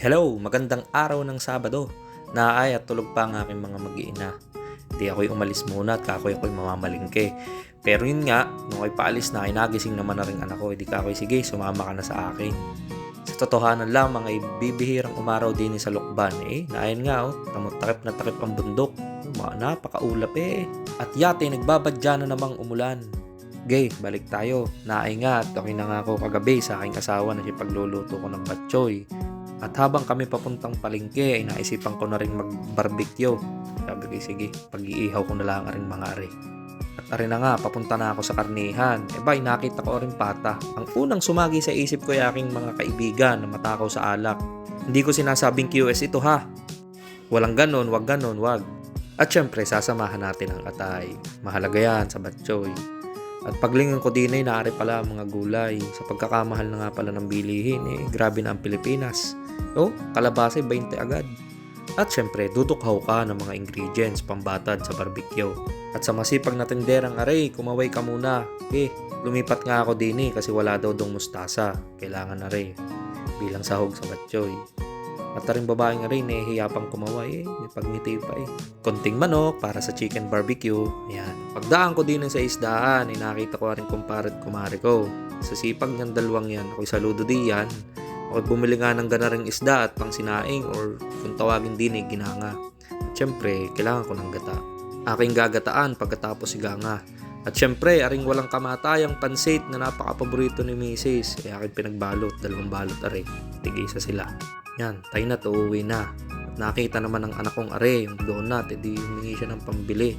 Hello, magandang araw ng Sabado. Naay at tulog pa ang aking mga mag-iina. Di ako'y umalis muna at kakoy ako'y mamamalingke. Pero yun nga, nung ako'y paalis na, ay nagising naman na rin anak ko. Di ka ako'y sige, sumama ka na sa akin. Sa totohanan lamang ay bibihirang umaraw din sa Lukban. Naayon nga takip na takip ang bundok. Napakaulap At yate, nagbabadya na namang umulan. Gay, balik tayo. Naay nga at ako'y nangako kagabi sa aking asawa na siya pagluluto ko ng batchoy. At habang kami papuntang palengke ay naisipan ko na rin mag-barbecue. Sabi ko, sige, pag-iihaw ko na lang rin mga are. At are na nga, papunta na ako sa karnihan. Nakita ko rin pata. Ang unang sumagi sa isip ko ay aking mga kaibigan na matakaw sa alak. Hindi ko sinasabing QS ito ha. Walang ganon, wag. At syempre, sasamahan natin ang atay. Mahalaga yan sa batchoy. At paglingon ko din ay naari pala mga gulay. Sa pagkakamahal na nga pala ng bilihin, grabe na ang Pilipinas. Kalabasa 20 agad. At syempre, dudukhaw ka ng mga ingredients pambatad sa barbecue. At sa masipag na tenderang aray, kumaway ka muna. Lumipat nga ako din kasi wala daw dong mustasa. Kailangan aray bilang sahog sa batchoy. At rin babaeng aray, nahihiya pang kumaway may pagngiti pa Konting manok para sa chicken barbecue. Ayan. Pagdaan ko din sa isdaan, nakita ko rin kumpare at kumare ko. Sa sipag niyang dalawang yan, ako'y saludo diyan. Ako'y bumili nga ng ganaring isda at pang sinaing or kung tawagin din ginanga. At syempre, kailangan ko ng gata. Aking gagataan pagkatapos siganga. At syempre, aring walang kamatayang pansit na napaka-paborito ni Mrs. Aking pinagbalot, 2 balot aray. Tig-isa sila. Yan, tayo na to, uwi na. At nakita naman ng anak kong are, yung donut, di humingi siya ng pambili.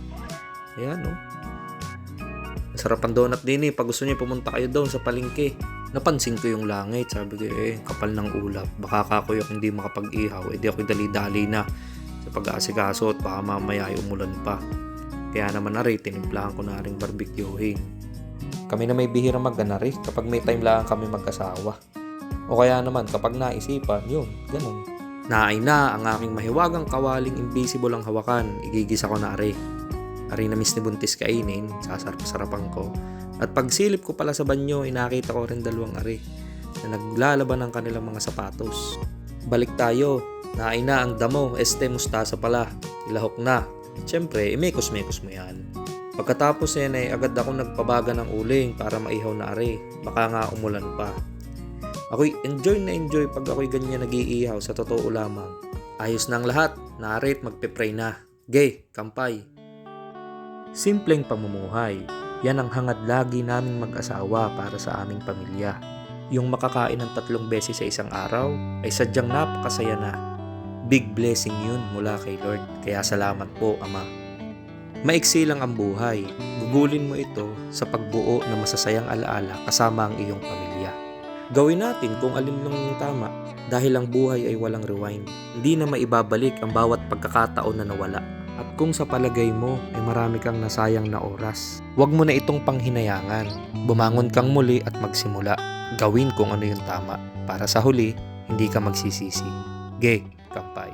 Ayan, Masarap ang donut din pag gusto niyo pumunta kayo doon sa palengke. Napansin ko yung langit, sabi ko kapal ng ulap. Baka kakoy ako hindi makapag-ihaw, di ako dali-dali na sa pag-aasikaso at baka mamaya ay umulan pa. Kaya naman are, tinimplahan ko na ring barbecuehin. Kami na may bihira mag-ganari kapag may time lang kami mag-asawa. O kaya naman kapag naisipan, yun, ganun. Naay na ang aking mahiwagang kawaling invisible ang hawakan, igigisa ko na are. Are na miss ni buntis kainin, sasarap-sarapan ko. At pagsilip ko pala sa banyo, nakita ko rin 2 are na naglalaban ng kanilang mga sapatos. Balik tayo, naay na ang damo, mustasa pala, ilahok na. Siyempre, mekos-mekos mo yan. Pagkatapos yan ay agad ako nagpabaga ng uling para maihaw na are, baka nga umulan pa. Ako'y enjoy pag ako'y ganyan nag-iihaw sa totoo lamang. Ayos na ang lahat, naarit magpe-pray na. Gay, kampay. Simpleng pamumuhay, yan ang hangad lagi naming mag-asawa para sa aming pamilya. Yung makakain ng 3 beses sa isang araw ay sadyang napakasaya na. Big blessing yun mula kay Lord, kaya salamat po Ama. Maiksi lang ang buhay, gugulin mo ito sa pagbuo ng masasayang alaala kasama ang iyong pamilya. Gawin natin kung alin lang yung tama dahil ang buhay ay walang rewind. Hindi na maibabalik ang bawat pagkakataon na nawala. At kung sa palagay mo ay marami kang nasayang na oras, huwag mo na itong panghinayangan. Bumangon kang muli at magsimula. Gawin kung ano yung tama para sa huli, hindi ka magsisisi. Gay, kampay.